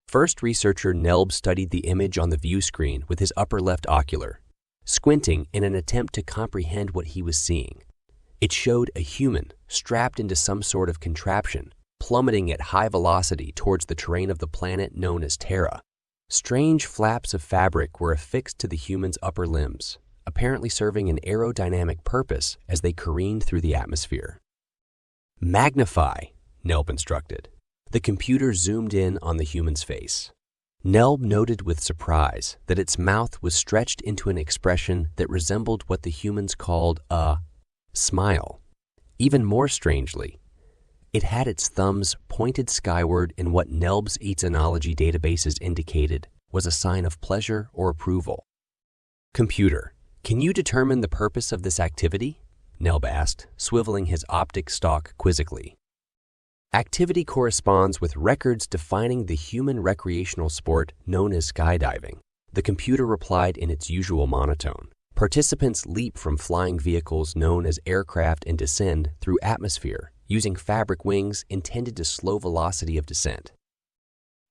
First, researcher Nelb studied the image on the view screen with his upper left ocular, squinting in an attempt to comprehend what he was seeing. It showed a human strapped into some sort of contraption, plummeting at high velocity towards the terrain of the planet known as Terra. Strange flaps of fabric were affixed to the human's upper limbs, apparently serving an aerodynamic purpose as they careened through the atmosphere. "Magnify," Nelb instructed. The computer zoomed in on the human's face. Nelb noted with surprise that its mouth was stretched into an expression that resembled what the humans called a smile. Even more strangely, it had its thumbs pointed skyward in what Nelb's ethnology databases indicated was a sign of pleasure or approval. "Computer, can you determine the purpose of this activity?" Nelb asked, swiveling his optic stalk quizzically. "Activity corresponds with records defining the human recreational sport known as skydiving," the computer replied in its usual monotone. "Participants leap from flying vehicles known as aircraft and descend through atmosphere using fabric wings intended to slow velocity of descent."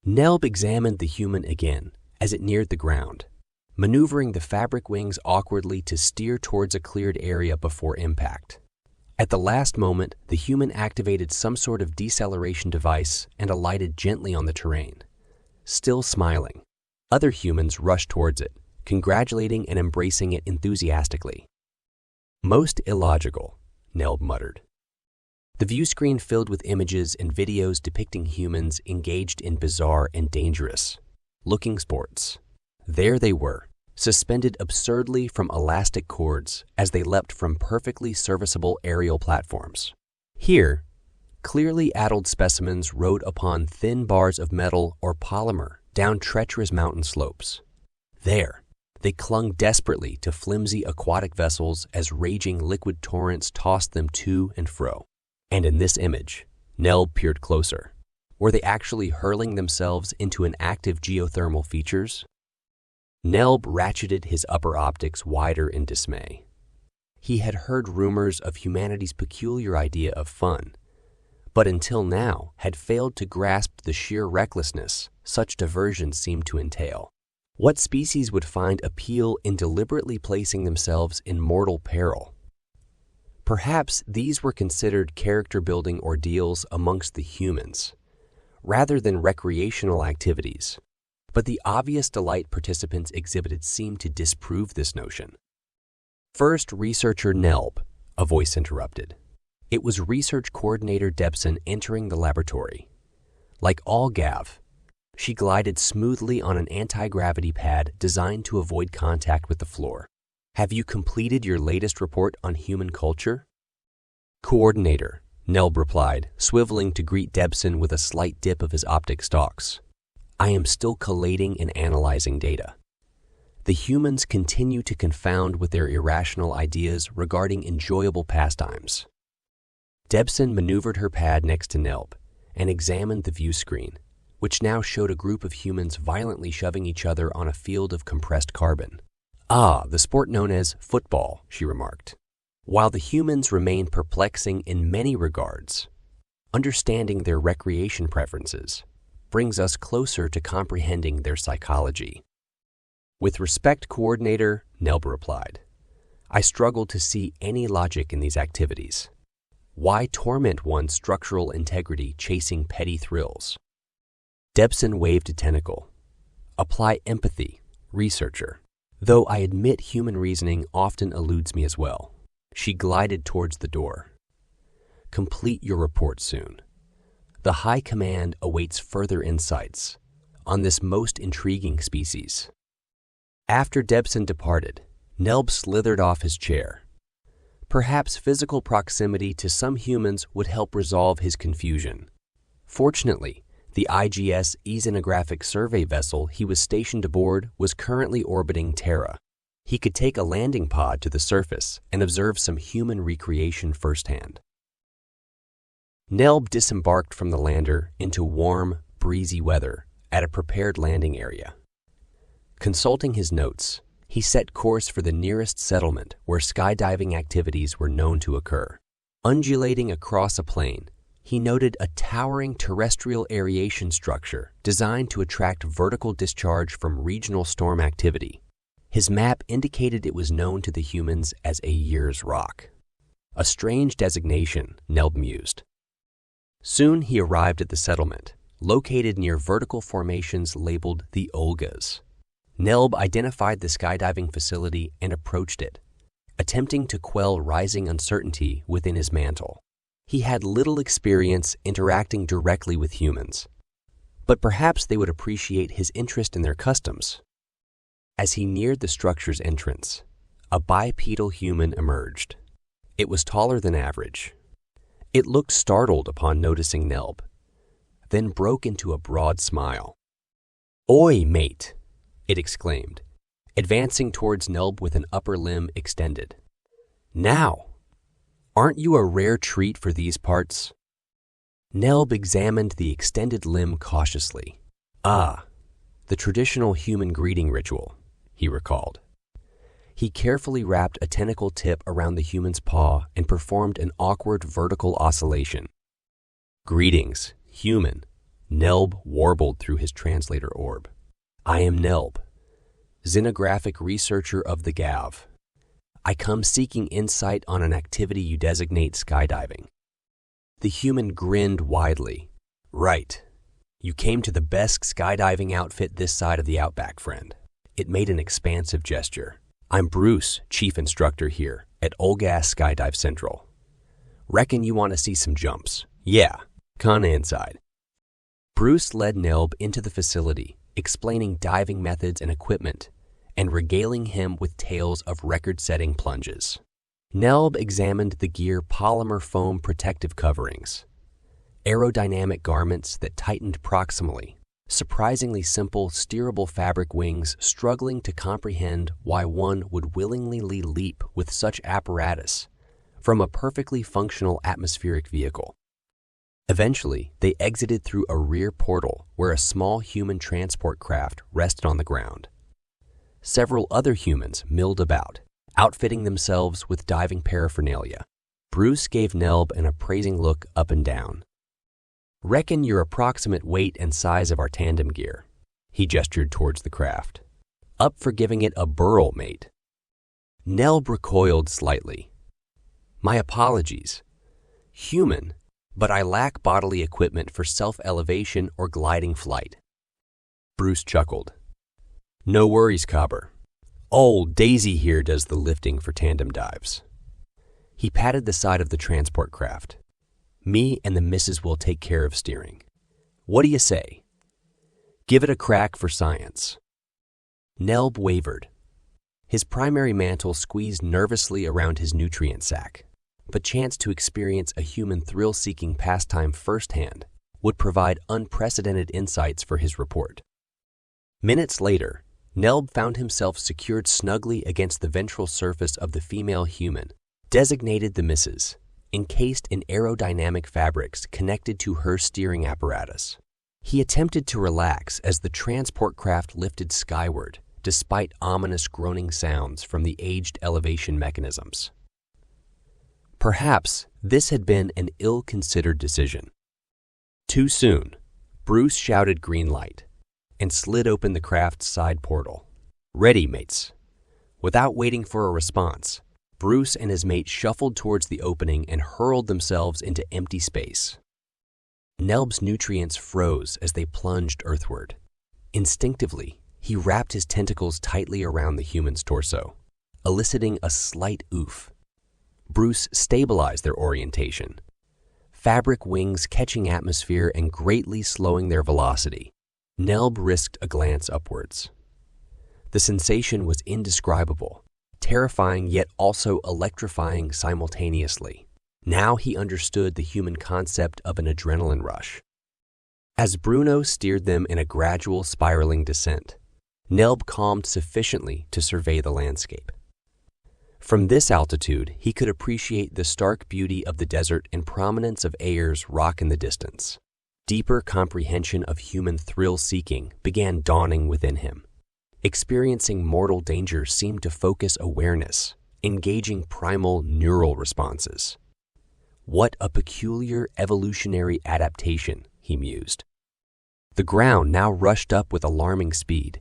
Nelb examined the human again as it neared the ground, maneuvering the fabric wings awkwardly to steer towards a cleared area before impact. At the last moment, the human activated some sort of deceleration device and alighted gently on the terrain. Still smiling, other humans rushed towards it, congratulating and embracing it enthusiastically. "Most illogical," Nelb muttered. The view screen filled with images and videos depicting humans engaged in bizarre and dangerous-looking sports. There they were, suspended absurdly from elastic cords as they leapt from perfectly serviceable aerial platforms. Here, clearly addled specimens rode upon thin bars of metal or polymer down treacherous mountain slopes. There, they clung desperately to flimsy aquatic vessels as raging liquid torrents tossed them to and fro. And in this image, Nelb peered closer. Were they actually hurling themselves into an active geothermal features? Nelb ratcheted his upper optics wider in dismay. He had heard rumors of humanity's peculiar idea of fun, but until now had failed to grasp the sheer recklessness such diversions seemed to entail. What species would find appeal in deliberately placing themselves in mortal peril? Perhaps these were considered character-building ordeals amongst the humans, rather than recreational activities. But the obvious delight participants exhibited seemed to disprove this notion. "First, researcher Nelb," a voice interrupted. It was research coordinator Debson entering the laboratory. Like all Gav, she glided smoothly on an anti-gravity pad designed to avoid contact with the floor. "Have you completed your latest report on human culture?" "Coordinator," Nelb replied, swiveling to greet Debson with a slight dip of his optic stalks. "I am still collating and analyzing data. The humans continue to confound with their irrational ideas regarding enjoyable pastimes." Debson maneuvered her pad next to Nelb and examined the view screen, which now showed a group of humans violently shoving each other on a field of compressed carbon. "Ah, the sport known as football," she remarked. While the humans remain perplexing in many regards, understanding their recreation preferences brings us closer to comprehending their psychology. "With respect, coordinator," Nelb replied, "I struggle to see any logic in these activities. Why torment one's structural integrity chasing petty thrills?" Debson waved a tentacle. "Apply empathy, researcher. Though I admit human reasoning often eludes me as well." She glided towards the door. "Complete your report soon. The High Command awaits further insights on this most intriguing species." After Debson departed, Nelb slithered off his chair. Perhaps physical proximity to some humans would help resolve his confusion. Fortunately, the IGS Oceanographic Survey vessel he was stationed aboard was currently orbiting Terra. He could take a landing pod to the surface and observe some human recreation firsthand. Nelb disembarked from the lander into warm, breezy weather at a prepared landing area. Consulting his notes, he set course for the nearest settlement where skydiving activities were known to occur. Undulating across a plain, he noted a towering terrestrial aeration structure designed to attract vertical discharge from regional storm activity. His map indicated it was known to the humans as a year's rock. A strange designation, Nelb mused. Soon he arrived at the settlement, located near vertical formations labeled the Olgas. Nelb identified the skydiving facility and approached it, attempting to quell rising uncertainty within his mantle. He had little experience interacting directly with humans, but perhaps they would appreciate his interest in their customs. As he neared the structure's entrance, a bipedal human emerged. It was taller than average. It looked startled upon noticing Nelb, then broke into a broad smile. "Oi, mate!" it exclaimed, advancing towards Nelb with an upper limb extended. "Now! Aren't you a rare treat for these parts?" Nelb examined the extended limb cautiously. Ah, the traditional human greeting ritual, he recalled. He carefully wrapped a tentacle tip around the human's paw and performed an awkward vertical oscillation. "Greetings, human," Nelb warbled through his translator orb. "I am Nelb, xenographic researcher of the Gav. I come seeking insight on an activity you designate skydiving." The human grinned widely. "Right. You came to the best skydiving outfit this side of the Outback, friend." It made an expansive gesture. "I'm Bruce, chief instructor here at Olgas Skydive Central. Reckon you want to see some jumps? Yeah, kinda inside." Bruce led Nelb into the facility, explaining diving methods and equipment, and regaling him with tales of record-setting plunges. Nelb examined the gear polymer foam protective coverings, aerodynamic garments that tightened proximally, surprisingly simple steerable fabric wings struggling to comprehend why one would willingly leap with such apparatus from a perfectly functional atmospheric vehicle. Eventually, they exited through a rear portal where a small human transport craft rested on the ground. Several other humans milled about, outfitting themselves with diving paraphernalia. Bruce gave Nelb an appraising look up and down. "Reckon your approximate weight and size of our tandem gear." He gestured towards the craft. "Up for giving it a burl, mate." Nelb recoiled slightly. "My apologies. Human, but I lack bodily equipment for self-elevation or gliding flight." Bruce chuckled. "No worries, Cobber. Old Daisy here does the lifting for tandem dives." He patted the side of the transport craft. "Me and the missus will take care of steering. What do you say? Give it a crack for science." Nelb wavered. His primary mantle squeezed nervously around his nutrient sac, but chance to experience a human thrill-seeking pastime firsthand would provide unprecedented insights for his report. Minutes later, Nelb found himself secured snugly against the ventral surface of the female human, designated the missus, encased in aerodynamic fabrics connected to her steering apparatus. He attempted to relax as the transport craft lifted skyward, despite ominous groaning sounds from the aged elevation mechanisms. Perhaps this had been an ill-considered decision. Too soon, Bruce shouted green light and slid open the craft's side portal. "Ready, mates." Without waiting for a response, Bruce and his mate shuffled towards the opening and hurled themselves into empty space. Nelb's nutrients froze as they plunged earthward. Instinctively, he wrapped his tentacles tightly around the human's torso, eliciting a slight oof. Bruce stabilized their orientation, fabric wings catching atmosphere and greatly slowing their velocity. Nelb risked a glance upwards. The sensation was indescribable, terrifying yet also electrifying simultaneously. Now he understood the human concept of an adrenaline rush. As Bruno steered them in a gradual spiraling descent, Nelb calmed sufficiently to survey the landscape. From this altitude, he could appreciate the stark beauty of the desert and prominence of Ayer's rock in the distance. Deeper comprehension of human thrill-seeking began dawning within him. Experiencing mortal danger seemed to focus awareness, engaging primal neural responses. What a peculiar evolutionary adaptation, he mused. The ground now rushed up with alarming speed,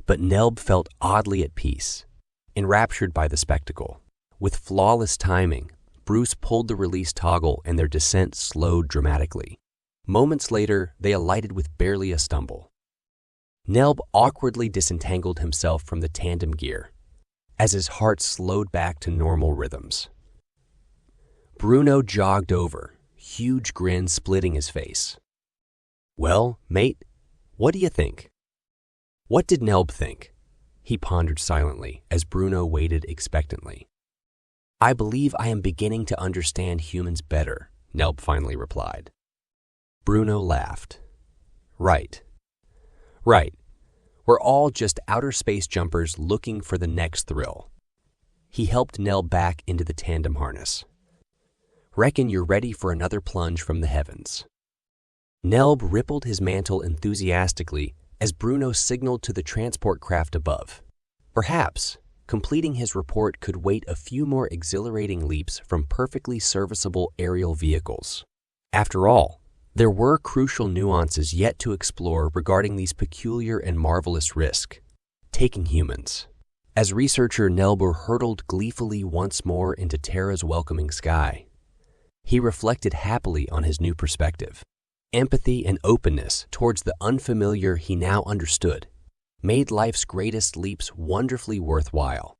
but Nelb felt oddly at peace, enraptured by the spectacle. With flawless timing, Bruce pulled the release toggle and their descent slowed dramatically. Moments later, they alighted with barely a stumble. Nelb awkwardly disentangled himself from the tandem gear as his heart slowed back to normal rhythms. Bruno jogged over, huge grin splitting his face. "Well, mate, what do you think?" What did Nelb think? He pondered silently as Bruno waited expectantly. "I believe I am beginning to understand humans better," Nelb finally replied. Bruno laughed. Right. We're all just outer space jumpers looking for the next thrill." He helped Nelb back into the tandem harness. "Reckon you're ready for another plunge from the heavens." Nelb rippled his mantle enthusiastically as Bruno signaled to the transport craft above. Perhaps completing his report could wait a few more exhilarating leaps from perfectly serviceable aerial vehicles. After all, there were crucial nuances yet to explore regarding these peculiar and marvelous risks, taking humans. As researcher Nelbur hurtled gleefully once more into Terra's welcoming sky, he reflected happily on his new perspective. Empathy and openness towards the unfamiliar he now understood made life's greatest leaps wonderfully worthwhile.